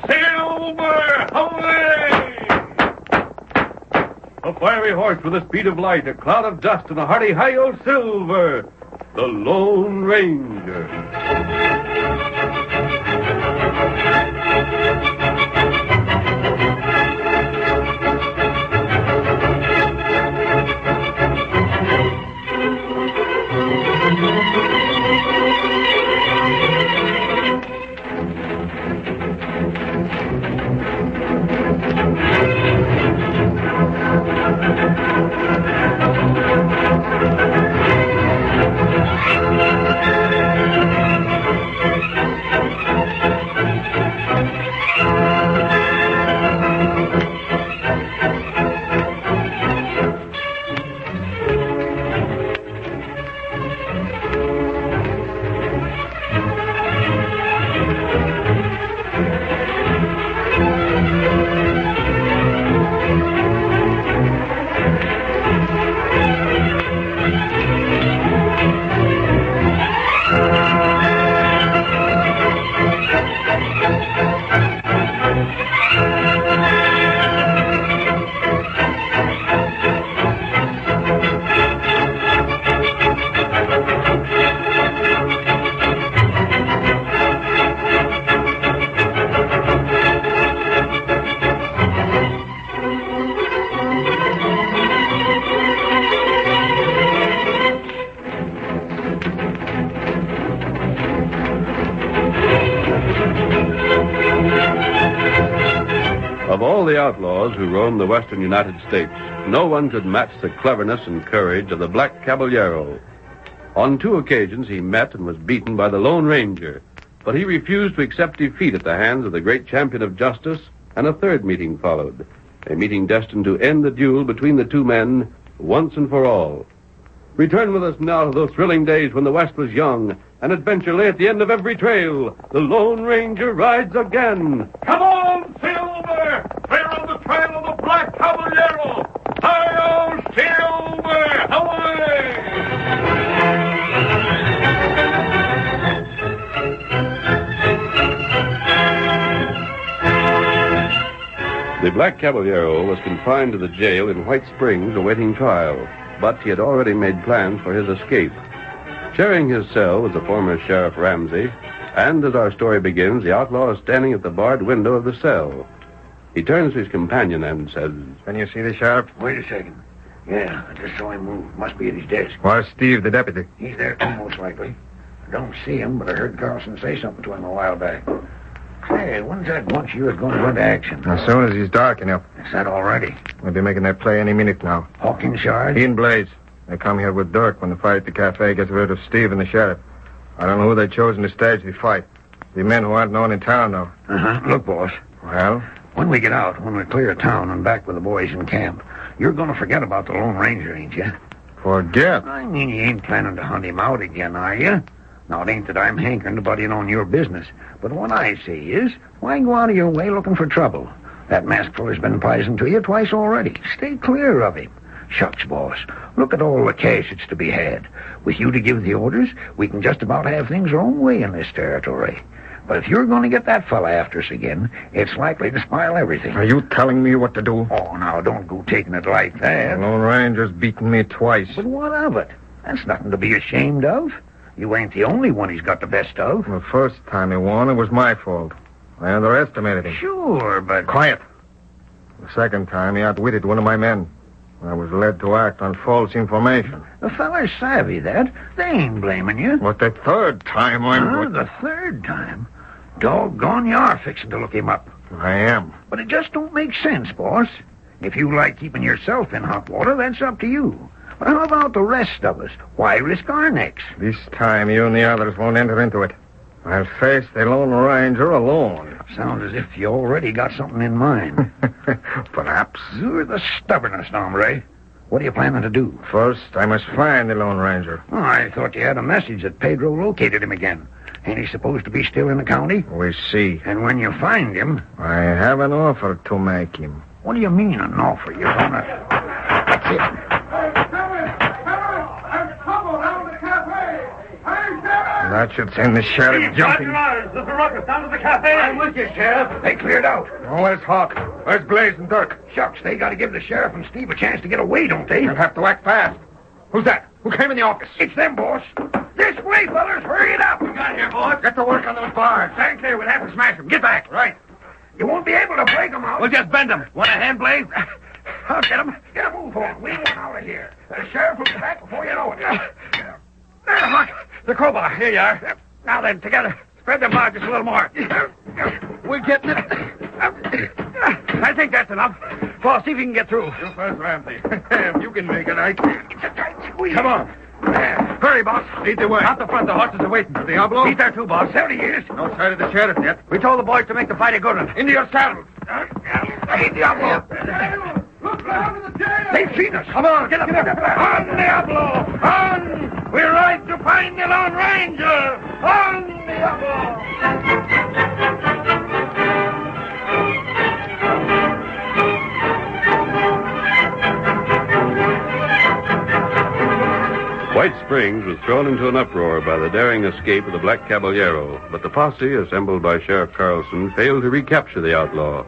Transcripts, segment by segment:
Silver! Away! A fiery horse with the speed of light, a cloud of dust, and a hearty hi-yo Silver, the Lone Ranger. Of all the outlaws who roamed the western United States, no one could match the cleverness and courage of the Black Caballero. On 2 occasions, he met and was beaten by the Lone Ranger, but he refused to accept defeat at the hands of the great champion of justice, and a third meeting followed, a meeting destined to end the duel between the two men once and for all. Return with us now to those thrilling days when the West was young, and adventure lay at the end of every trail. The Lone Ranger rides again. Come on, Silver! Clear on the trail of the Black Caballero! Hi-yo, Silver! Away! The Black Caballero was confined to the jail in White Springs awaiting trial, but he had already made plans for his escape. Sharing his cell with the former Sheriff Ramsey, and as our story begins, the outlaw is standing at the barred window of the cell. He turns to his companion and says, "Can you see the sheriff?" Wait a second. Yeah, I just saw him move. Must be at his desk. Where's Steve, the deputy? He's there too, most likely. I don't see him, but I heard Carlson say something to him a while back. Say, when's that bunch of yours going to go into action? As soon as he's dark enough. Is that already? We'll be making that play any minute now. Hawkins Yard? He and Blaze. They come here with Dirk when the fight at the cafe gets rid of Steve and the sheriff. I don't know who they've chosen to stage the fight. The men who aren't known in town, though. Look, boss. Well? When we get out, when we clear town and back with the boys in camp, you're going to forget about the Lone Ranger, ain't you? Forget? I mean, you ain't planning to hunt him out again, are you? Now, it ain't that I'm hankering to butt in on your business, but what I say is, why go out of your way looking for trouble? That masked feller's been poisoned to you twice already. Stay clear of him. Shucks, boss. Look at all the cash that's to be had. With you to give the orders, we can just about have things our own way in this territory. But if you're going to get that fella after us again, it's likely to spoil everything. Are you telling me what to do? Oh, now, don't go taking it like that. The Lone Ranger's beaten me twice. But what of it? That's nothing to be ashamed of. You ain't the only one he's got the best of. The first time he won, it was my fault. I underestimated him. Sure, but... Quiet. The second time, he outwitted one of my men. I was led to act on false information. The feller's savvy, that. They ain't blaming you. But the third time, The third time? Doggone, you are fixing to look him up. I am. But it just don't make sense, boss. If you like keeping yourself in hot water, that's up to you. But how about the rest of us? Why risk our necks? This time, you and the others won't enter into it. I'll face the Lone Ranger alone. Sounds as if you already got something in mind. Perhaps. You're the stubbornest, hombre. What are you planning to do? First, I must find the Lone Ranger. Oh, I thought you had a message that Pedro located him again. Ain't he supposed to be still in the county? We see. And when you find him... I have an offer to make him. What do you mean, an offer? You're gonna... That's it. That should send the sheriff jumping. There's a ruckus down to the cafe. I'm with you, Sheriff. They cleared out. Oh, where's Hawk? Where's Blaze and Dirk? Shucks, they got to give the sheriff and Steve a chance to get away, don't they? You'll have to act fast. Who's that? Who came in the office? It's them, boss. This way, fellas. Hurry it up. We got here, boss. Get to work on those bars. Stand clear. We'll have to smash them. Get back. Right. You won't be able to break them out. We'll just bend them. Want a hand, Blaze? I'll get them. Get a move on. We want out of here. The sheriff will be back before you know it. There, Huck. The crowbar. Here you are. Now then, together. Spread them out just a little more. We're getting it. I think that's enough. Paul, see if you can get through. You first, Ramsey. If you can make it, I can. Come on. Hurry, boss. Lead the way. Out the front, the horses are waiting. Diablo? He's there too, boss. 70 years. No sight of the sheriff yet. We told the boys to make the fight a good one. Into your saddles. Hey, Diablo. They've seen us. Come on, get up. On, Diablo. On. We're right to find the Lone Ranger. On, Diablo. White Springs was thrown into an uproar by the daring escape of the Black Caballero, but the posse, assembled by Sheriff Carlson, failed to recapture the outlaw.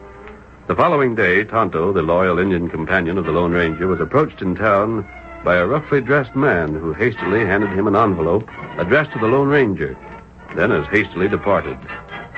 The following day, Tonto, the loyal Indian companion of the Lone Ranger, was approached in town by a roughly dressed man who hastily handed him an envelope addressed to the Lone Ranger, then as hastily departed.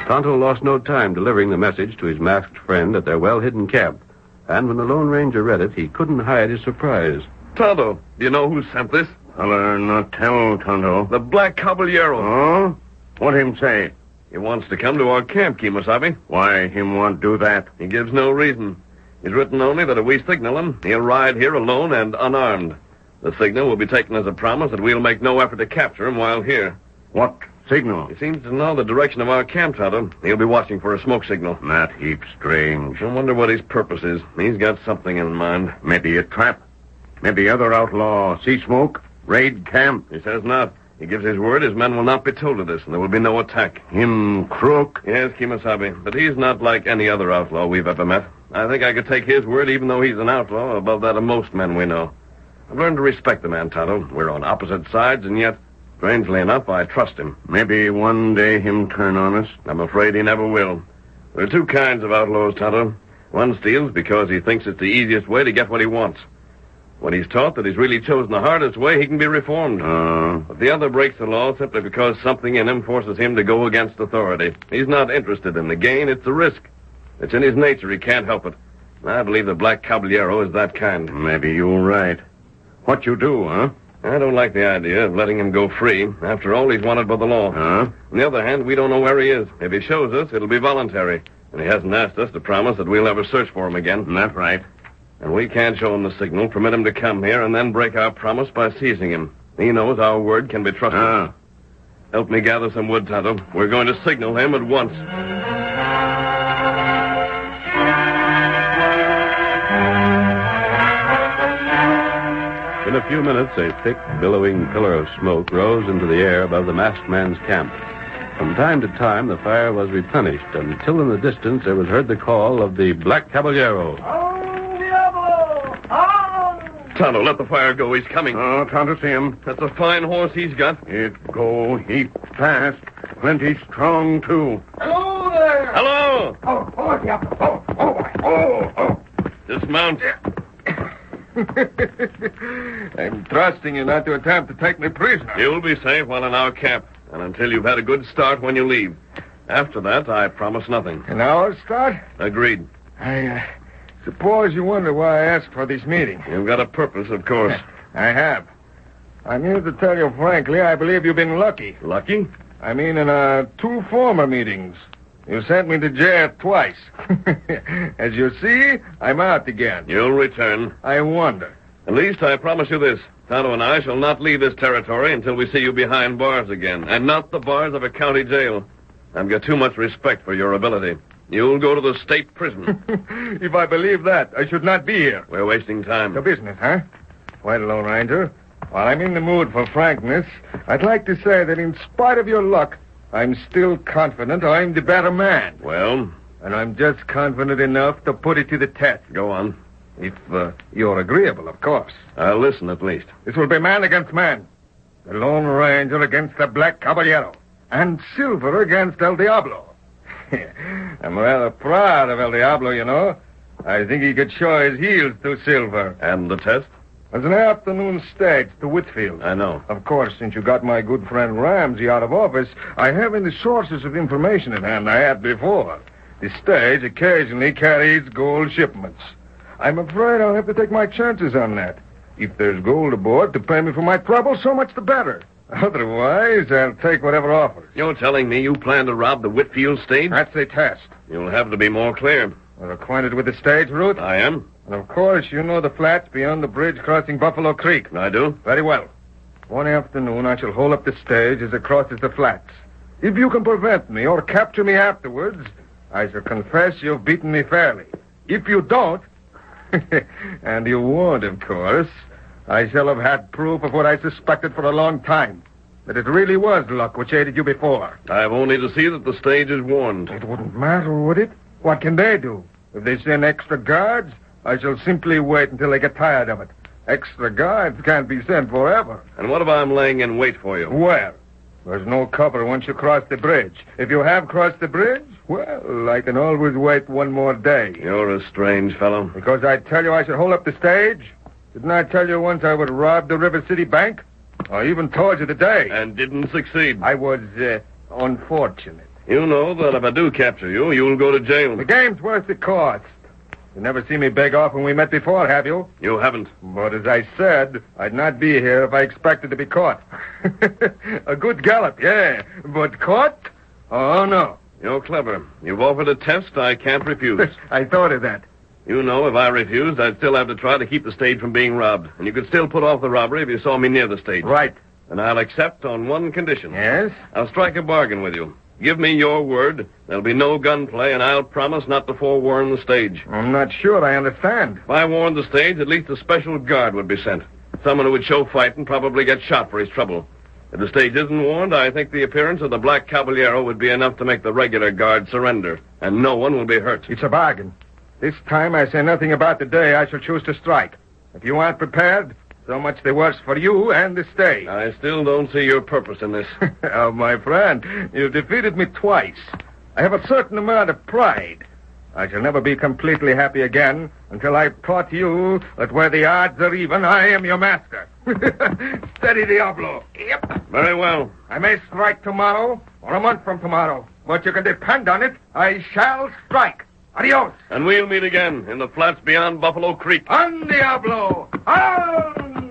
Tonto lost no time delivering the message to his masked friend at their well-hidden camp, and when the Lone Ranger read it, he couldn't hide his surprise. Tonto, do you know who sent this? I'll not tell, Tonto. The Black Caballero. Oh? What him say? He wants to come to our camp, Kemosabe. Why him want do that? He gives no reason. He's written only that if we signal him, he'll ride here alone and unarmed. The signal will be taken as a promise that we'll make no effort to capture him while here. What signal? He seems to know the direction of our camp, Tonto. He'll be watching for a smoke signal. That heap strange. I wonder what his purpose is. He's got something in mind. Maybe a trap. Maybe other outlaw see smoke, raid camp. He says not. He gives his word his men will not be told of this, and there will be no attack. Him crook? Yes, Kemosabe, but he's not like any other outlaw we've ever met. I think I could take his word, even though he's an outlaw, above that of most men we know. I've learned to respect the man, Tonto. We're on opposite sides, and yet, strangely enough, I trust him. Maybe one day him turn on us. I'm afraid he never will. There are two kinds of outlaws, Tonto. One steals because he thinks it's the easiest way to get what he wants. When he's taught that he's really chosen the hardest way, he can be reformed. But the other breaks the law simply because something in him forces him to go against authority. He's not interested in the gain, it's the risk. It's in his nature, he can't help it. I believe the Black Caballero is that kind. Maybe you're right. What you do, huh? I don't like the idea of letting him go free. After all, he's wanted by the law. Huh? On the other hand, we don't know where he is. If he shows us, it'll be voluntary. And he hasn't asked us to promise that we'll never search for him again. That's right. And we can't show him the signal, permit him to come here, and then break our promise by seizing him. He knows our word can be trusted. Help me gather some wood, Tonto. We're going to signal him at once. In a few minutes, a thick, billowing pillar of smoke rose into the air above the masked man's camp. From time to time, the fire was replenished, until in the distance there was heard the call of the Black Caballero. Tonto, let the fire go. He's coming. Oh, Tonto, see him. That's a fine horse he's got. It go heap fast. Plenty strong, too. Hello there. Hello! Oh. Dismount. I'm trusting you not to attempt to take me prisoner. You'll be safe while in our camp, and until you've had a good start when you leave. After that, I promise nothing. An hour's start? Agreed. I suppose you wonder why I asked for this meeting. You've got a purpose, of course. I have. I'm here to tell you frankly, I believe you've been lucky. Lucky? I mean, in 2 former meetings. You sent me to jail twice. As you see, I'm out again. You'll return. I wonder. At least I promise you this. Tonto and I shall not leave this territory until we see you behind bars again, and not the bars of a county jail. I've got too much respect for your ability. You'll go to the state prison. If I believe that, I should not be here. We're wasting time. Your business, huh? Well, Lone Ranger, while I'm in the mood for frankness, I'd like to say that in spite of your luck, I'm still confident I'm the better man. Well? And I'm just confident enough to put it to the test. Go on. If you're agreeable, of course. I'll listen, at least. This will be man against man. The Lone Ranger against the Black Caballero. And Silver against El Diablo. I'm rather proud of El Diablo, you know. I think he could show his heels to Silver. And the test? There's an afternoon stage to Whitfield. I know. Of course, since you got my good friend Ramsey out of office, I haven't the sources of information at hand I had before. The stage occasionally carries gold shipments. I'm afraid I'll have to take my chances on that. If there's gold aboard to pay me for my trouble, so much the better. Otherwise, I'll take whatever offers. You're telling me you plan to rob the Whitfield stage? That's the test. You'll have to be more clear. You're acquainted with the stage route? I am. And of course, you know the flats beyond the bridge crossing Buffalo Creek. I do. Very well. One afternoon, I shall hold up the stage as it crosses the flats. If you can prevent me or capture me afterwards, I shall confess you've beaten me fairly. If you don't, and you won't, of course, I shall have had proof of what I suspected for a long time, that it really was luck which aided you before. I've only to see that the stage is warned. It wouldn't matter, would it? What can they do? If they send extra guards, I shall simply wait until they get tired of it. Extra guards can't be sent forever. And what if I'm laying in wait for you? Where? There's no cover once you cross the bridge. If you have crossed the bridge, well, I can always wait one more day. You're a strange fellow. Because I tell you I should hold up the stage? Didn't I tell you once I would rob the River City Bank? I even told you the day. And didn't succeed. I was, unfortunate. You know that if I do capture you, you'll go to jail. The game's worth the cost. You never seen me beg off when we met before, have you? You haven't. But as I said, I'd not be here if I expected to be caught. A good gallop, yeah. But caught? Oh, no. You're clever. You've offered a test I can't refuse. I thought of that. You know, if I refused, I'd still have to try to keep the stage from being robbed. And you could still put off the robbery if you saw me near the stage. Right. And I'll accept on one condition. Yes? I'll strike a bargain with you. Give me your word. There'll be no gunplay, and I'll promise not to forewarn the stage. I'm not sure I understand. If I warned the stage, at least a special guard would be sent. Someone who would show fight and probably get shot for his trouble. If the stage isn't warned, I think the appearance of the Black Caballero would be enough to make the regular guard surrender, and no one will be hurt. It's a bargain. This time I say nothing about the day I shall choose to strike. If you aren't prepared, so much the worse for you and the stage. I still don't see your purpose in this. Oh, my friend, you've defeated me twice. I have a certain amount of pride. I shall never be completely happy again until I've taught you that where the odds are even, I am your master. Steady, Diablo. Yep. Very well. I may strike tomorrow or a month from tomorrow, but you can depend on it. I shall strike. Adios. And we'll meet again in the flats beyond Buffalo Creek. On, Diablo! On!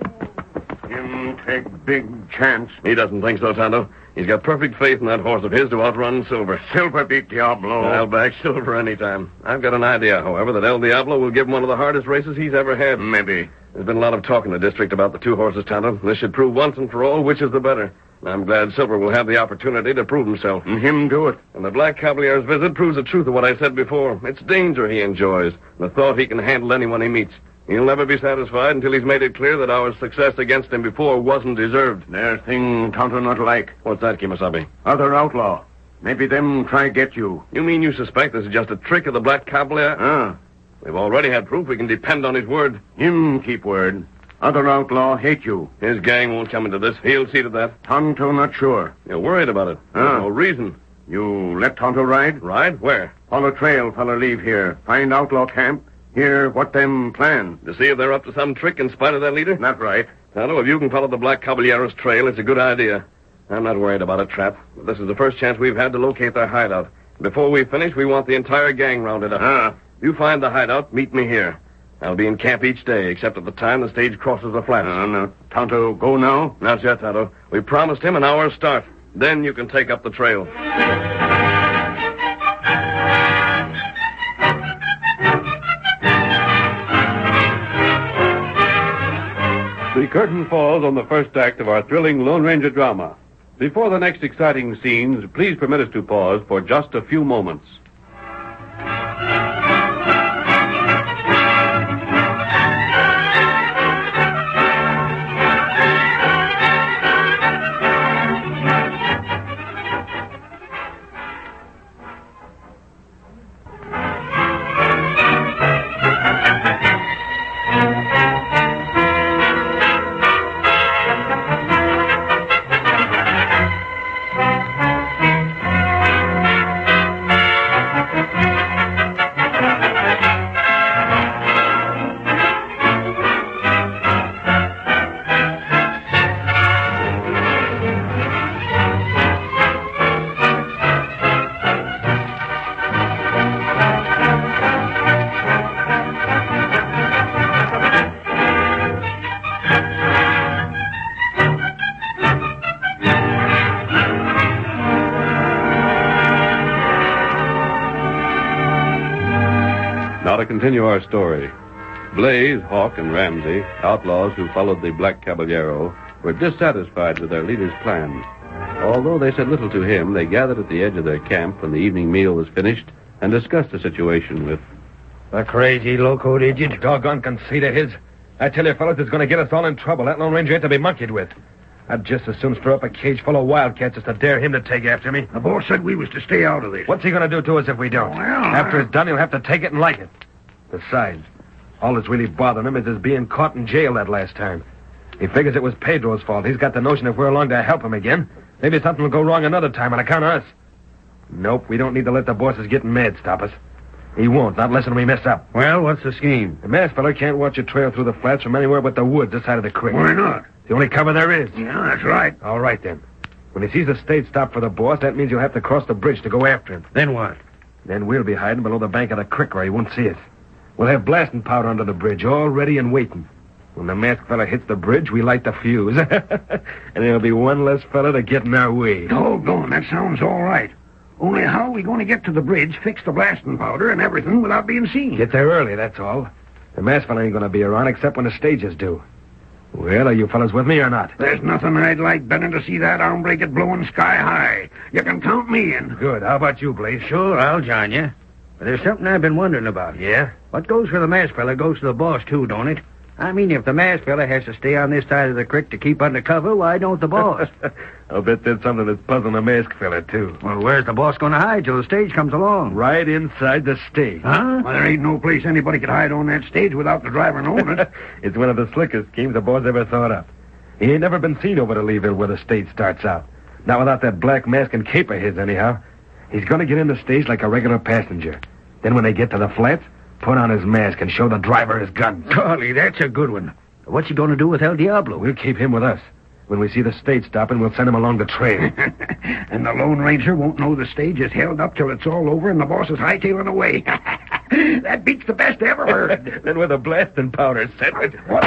Him take big chance. He doesn't think so, Tonto. He's got perfect faith in that horse of his to outrun Silver. Silver beat Diablo. I'll back Silver any time. I've got an idea, however, that El Diablo will give him one of the hardest races he's ever had. Maybe. There's been a lot of talk in the district about the two horses, Tonto. This should prove once and for all which is the better. I'm glad Silver will have the opportunity to prove himself. And him do it. And the Black Caballero's visit proves the truth of what I said before. It's danger he enjoys, the thought he can handle anyone he meets. He'll never be satisfied until he's made it clear that our success against him before wasn't deserved. There's thing Tonto not like. What's that, Kimasabi? Other outlaw. Maybe them try get you. You mean you suspect this is just a trick of the Black Caballero? We've already had proof we can depend on his word. Him keep word. Other outlaw hate you. His gang won't come into this. He'll see to that. Tonto not sure. You're worried about it. There's no reason. You let Tonto ride? Ride? Where? Follow trail fella leave here. Find outlaw camp. Hear what them plan. To see if they're up to some trick in spite of their leader? Not right. Tonto, if you can follow the Black Caballero's trail, it's a good idea. I'm not worried about a trap. This is the first chance we've had to locate their hideout. Before we finish, we want the entire gang rounded up. You find the hideout, meet me here. I'll be in camp each day, except at the time the stage crosses the flats. Now, Tonto, go now? Not yet, Tonto. We promised him an hour's start. Then you can take up the trail. The curtain falls on the first act of our thrilling Lone Ranger drama. Before the next exciting scenes, please permit us to pause for just a few moments. Now to continue our story. Blaze, Hawk, and Ramsey, outlaws who followed the Black Caballero, were dissatisfied with their leader's plan. Although they said little to him, they gathered at the edge of their camp when the evening meal was finished and discussed the situation with... A crazy, locoed idiot. Doggone conceit of his. I tell you, fellas, it's going to get us all in trouble. That Lone Ranger ain't to be monkeyed with. I'd just as soon stir up a cage full of wildcats as to dare him to take after me. The boss said we was to stay out of this. What's he going to do to us if we don't? Well, After it's done, he'll have to take it and like it. Besides, all that's really bothering him is his being caught in jail that last time. He figures it was Pedro's fault. He's got the notion if we're along to help him again, maybe something will go wrong another time on account of us. Nope, we don't need to let the bosses getting mad stop us. He won't, not unless we mess up. Well, what's the scheme? The masked fella can't watch a trail through the flats from anywhere but the woods this side of the creek. Why not? The only cover there is. Yeah, that's right. All right, then. When he sees the state stop for the boss, that means he'll have to cross the bridge to go after him. Then what? Then we'll be hiding below the bank of the creek where he won't see us. We'll have blasting powder under the bridge, all ready and waiting. When the masked fella hits the bridge, we light the fuse. And there'll be one less fella to get in our way. Doggone, that sounds all right. Only how are we going to get to the bridge, fix the blasting powder and everything without being seen? Get there early, that's all. The masked fella ain't going to be around except when the stages do. Well, are you fellas with me or not? There's nothing I'd like better than to see that hombre get blowing sky high. You can count me in. Good. How about you, Blaze? Sure, I'll join you. But there's something I've been wondering about. Yeah? What goes for the masked fella goes to the boss, too, don't it? I mean, if the masked fella has to stay on this side of the creek to keep under cover, why don't the boss? I'll bet that's something that's puzzling the masked fella, too. Well, where's the boss going to hide till the stage comes along? Right inside the stage. Huh? Well, there ain't no place anybody could hide on that stage without the driver knowing it. It's one of the slickest schemes the boss ever thought up. He ain't never been seen over to Leeville where the stage starts out. Not without that black mask and cape of his, anyhow. He's going to get in the stage like a regular passenger. Then when they get to the flats, put on his mask and show the driver his gun. Golly, that's a good one. What's he going to do with El Diablo? We'll keep him with us. When we see the stage stopping, we'll send him along the trail. And the Lone Ranger won't know the stage is held up till it's all over and the boss is hightailing away. That beats the best I ever heard. Then with a blasting powder set. What?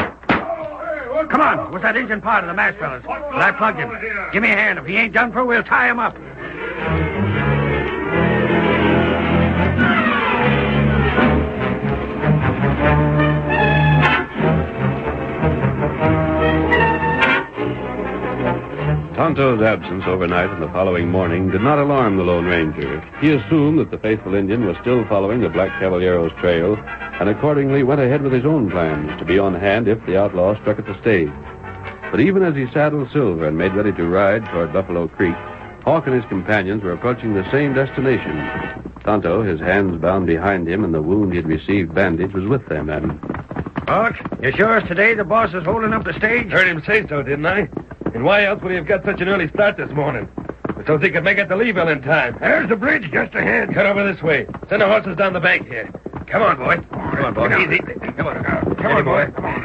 Come on, what's that engine part of the masked fellas? Well, I plugged him. Give me a hand. If he ain't done for, we'll tie him up. Tonto's absence overnight and the following morning did not alarm the Lone Ranger. He assumed that the faithful Indian was still following the Black Caballero's trail, and accordingly went ahead with his own plans to be on hand if the outlaw struck at the stage. But even as he saddled Silver and made ready to ride toward Buffalo Creek, Hawk and his companions were approaching the same destination. Tonto, his hands bound behind him and the wound he had received bandaged, was with them, and... Hawk, you sure today the boss is holding up the stage? Heard him say so, didn't I? And why else would he have got such an early start this morning? So he could make it to Leeville in time. There's the bridge just ahead. Cut over this way. Send the horses down the bank here. Come on, boy. Come on, boy. Easy. Come on. Come on, boy. Come on.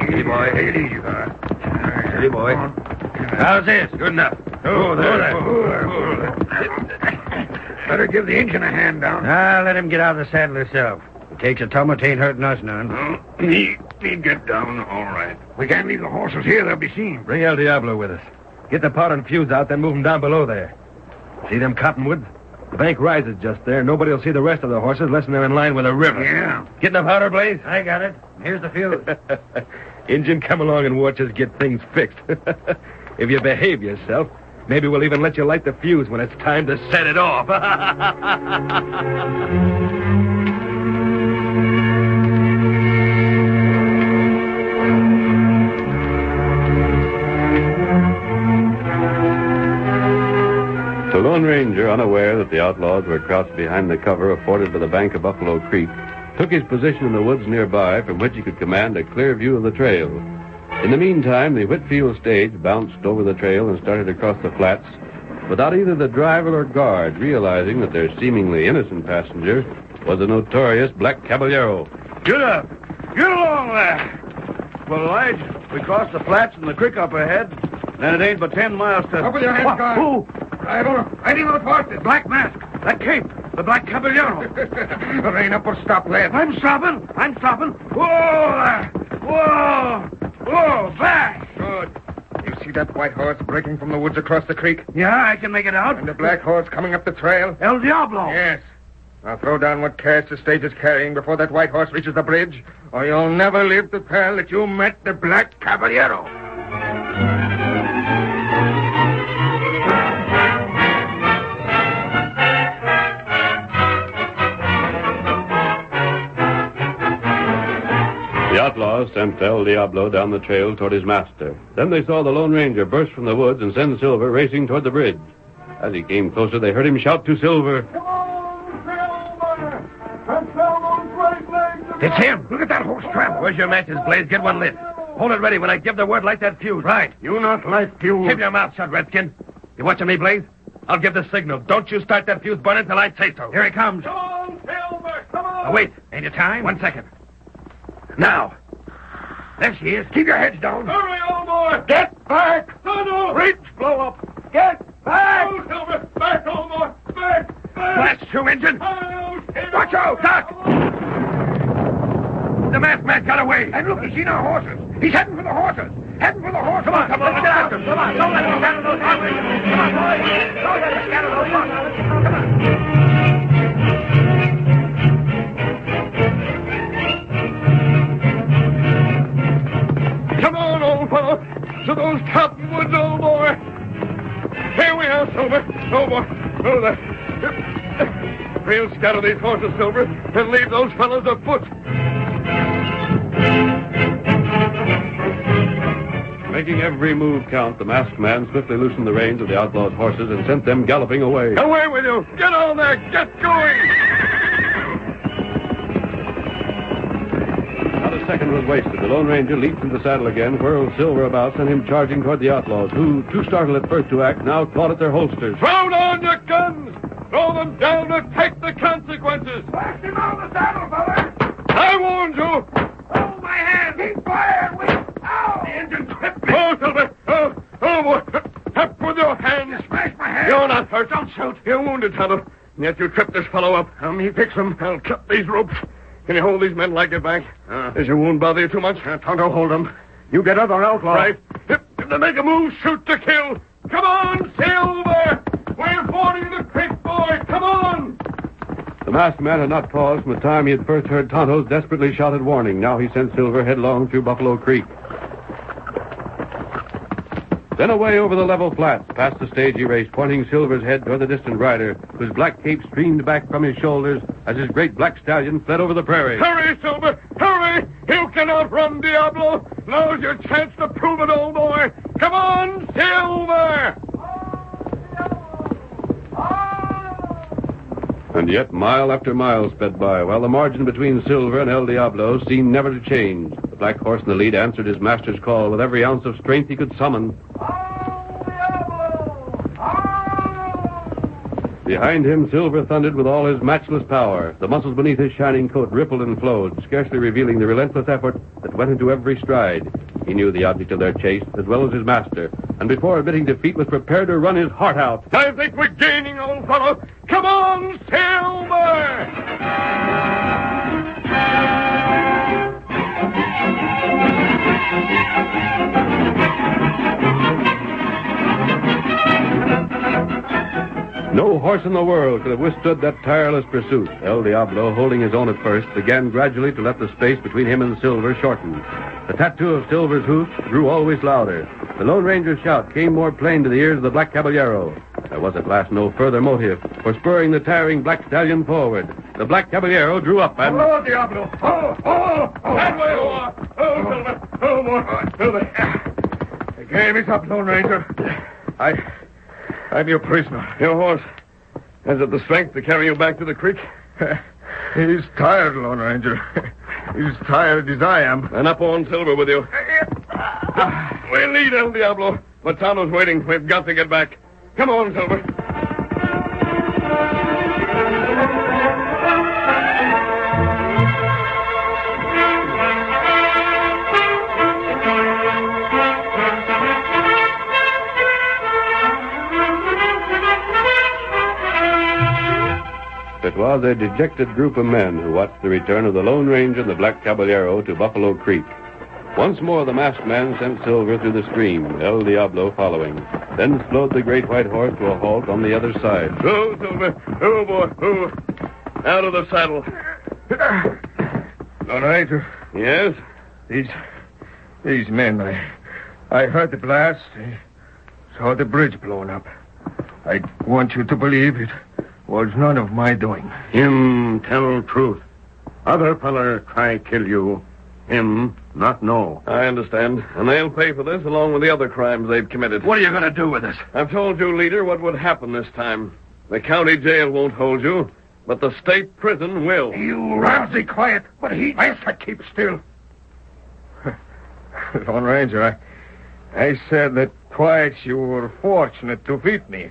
Easy, boy. Take it easy, fella. Easy, boy. How's this? Good enough. Oh, there. Better give the engine a hand down. Let him get out of the saddle himself. He takes a tumble, ain't hurting us none. He'd get down, all right. We can't leave the horses here. They'll be seen. Bring El Diablo with us. Get the powder and fuse out, then move them down below there. See them cottonwoods? The bank rises just there. Nobody will see the rest of the horses unless they're in line with the river. Yeah. Get enough powder, Blaze? I got it. Here's the fuse. Injun, come along and watch us get things fixed. If you behave yourself, maybe we'll even let you light the fuse when it's time to set it off. The Lone Ranger, unaware that the outlaws were crouched behind the cover afforded by the bank of Buffalo Creek, took his position in the woods nearby from which he could command a clear view of the trail. In the meantime, the Whitfield stage bounced over the trail and started across the flats without either the driver or guard realizing that their seemingly innocent passenger was the notorious Black Caballero. Get up! Get along there! Well, Lige, we crossed the flats and the creek up ahead. Then it ain't but 10 miles to... Up with your hands, guard. Who? I don't know. I didn't know it was this. Black mask. That cape. The Black Caballero. Rein up or stop, lad. I'm stopping. Whoa there. Whoa. Whoa, back. Good. You see that white horse breaking from the woods across the creek? Yeah, I can make it out. And the black horse coming up the trail? El Diablo. Yes. Now throw down what cash the stage is carrying before that white horse reaches the bridge, or you'll never live to tell that you met the Black Caballero. The outlaws sent El Diablo down the trail toward his master. Then they saw the Lone Ranger burst from the woods and send Silver racing toward the bridge. As he came closer, they heard him shout to Silver, Come on, Silver! And sell those great legs! It's him. Look at that horse tramp. Where's your matches, Blaze? Get one lit. Hold it ready. When I give the word, light that fuse. Right. You not light fuse. Keep your mouth shut, Redskin. You watching me, Blaze? I'll give the signal. Don't you start that fuse burning till I say so. Here he comes. Come on, Silver! Come on! Oh, wait. Ain't it time? 1 second. Now. There she is. Keep your heads down. Hurry, old boy! Get back! No! Reach, blow up! Get back! Oh, Silver! Back, old boy! Back! Blast you, engine. Oh, Silver! Watch out, Doc! The masked man got away. And look, he's seen our horses. He's heading for the horses. Heading for the horses. Come on, come on. Get after him. Come on. Don't let him scatter those horses. Come on, boys. Don't let him scatter those horses. Come on. Come on, old fellow! To those cottonwoods, old boy! Here we are, Silver. Oh, boy. Oh, there. We'll scatter these horses, Silver, and leave those fellows afoot. Making every move count, the masked man swiftly loosened the reins of the outlaws' horses and sent them galloping away. Away with you! Get on there! Get going! Not a second was wasted. The Lone Ranger leaped into the saddle again, whirled Silver about, sent him charging toward the outlaws, who, too startled at first to act, now clawed at their holsters. Throw down your guns! Throw them down and take the consequences! Blast him out of the saddle, fella. I warned you! Hold my hand. Keep firing. Ow! The engine tripped me. Oh, Silver! Oh, boy! Up with your hands! Smash my hand. You're not hurt. Don't shoot. You're wounded, Tonto. Yet you tripped this fellow up. Help me fix him. I'll cut these ropes. Can you hold these men like it back? Does your wound bother you too much? Tonto, hold them. You get other outlaws. Right. If they make a move, shoot to kill. Come on, Silver! We're fording the creek, boy. Come on! The masked man had not paused from the time he had first heard Tonto's desperately shouted warning. Now he sent Silver headlong through Buffalo Creek. Then away over the level flats, past the stage he raced, pointing Silver's head toward the distant rider, whose black cape streamed back from his shoulders as his great black stallion fled over the prairie. Hurry, Silver! Hurry! You cannot run, Diablo! Now's your chance to prove it, old boy! Come on, Silver! And yet mile after mile sped by, while the margin between Silver and El Diablo seemed never to change. The black horse in the lead answered his master's call with every ounce of strength he could summon. Behind him, Silver thundered with all his matchless power. The muscles beneath his shining coat rippled and flowed, scarcely revealing the relentless effort that went into every stride. He knew the object of their chase as well as his master, and before admitting defeat was prepared to run his heart out. I think we're gaining, old fellow. Come on, Silver! No horse in the world could have withstood that tireless pursuit. El Diablo, holding his own at first, began gradually to let the space between him and Silver shorten. The tattoo of Silver's hoofs grew always louder. The Lone Ranger's shout came more plain to the ears of the Black Caballero. There was at last no further motive for spurring the tiring black stallion forward. The Black Caballero drew up and... Oh, Diablo! That way, Silver! Oh, boy! Silver! The game is up, Lone Ranger. I'm your prisoner. Your horse. Has it the strength to carry you back to the creek? He's tired, Lone Ranger. He's tired as I am. And up on Silver with you. We'll lead El Diablo. But Tonto's waiting. We've got to get back. Come on, Silver. It was a dejected group of men who watched the return of the Lone Ranger and the Black Caballero to Buffalo Creek. Once more the masked man sent Silver through the stream, El Diablo following. Then slowed the great white horse to a halt on the other side. Oh, Silver. Oh, boy. Oh. Out of the saddle. Lone Ranger, Yes? these men, I heard the blast. I saw the bridge blown up. I want you to believe it was none of my doing. Him tell truth. Other feller try kill you. Him not know. I understand. And they'll pay for this along with the other crimes they've committed. What are you going to do with us? I've told you, leader, what would happen this time. The county jail won't hold you, but the state prison will. You Ramsey, quiet. But he... I said keep still. Lone Ranger, I said that twice you were fortunate to beat me.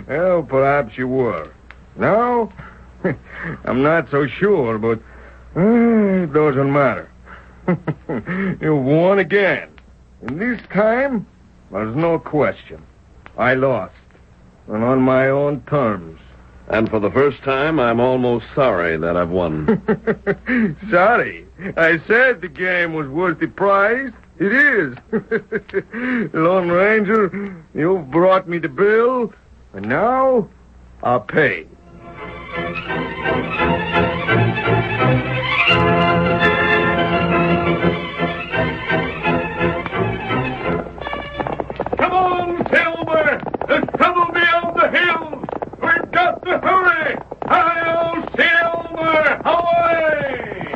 Well, perhaps you were. No, I'm not so sure, but it doesn't matter. You won again. And this time, there's no question. I lost. And on my own terms. And for the first time, I'm almost sorry that I've won. Sorry. I said the game was worth the prize. It is. Lone Ranger, you've brought me the bill, and now I'll pay. Come on, Silver! There's trouble beyond the hills! We've got to hurry! Hi-yo, Silver! Away!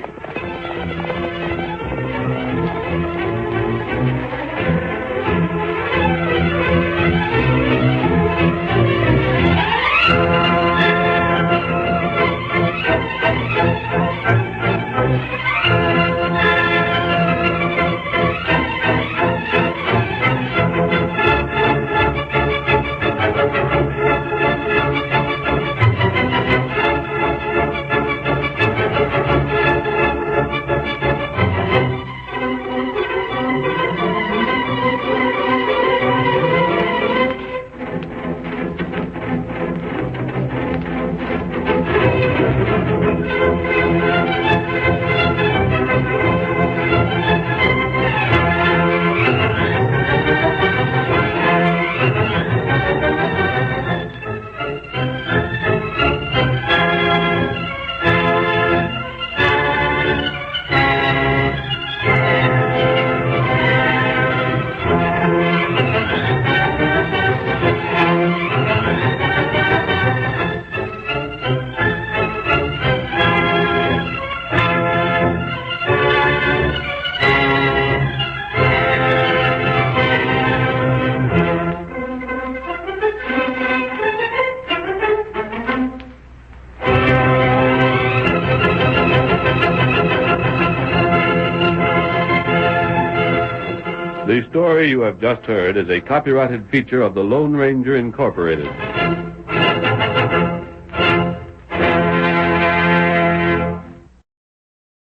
The story you have just heard is a copyrighted feature of the Lone Ranger Incorporated.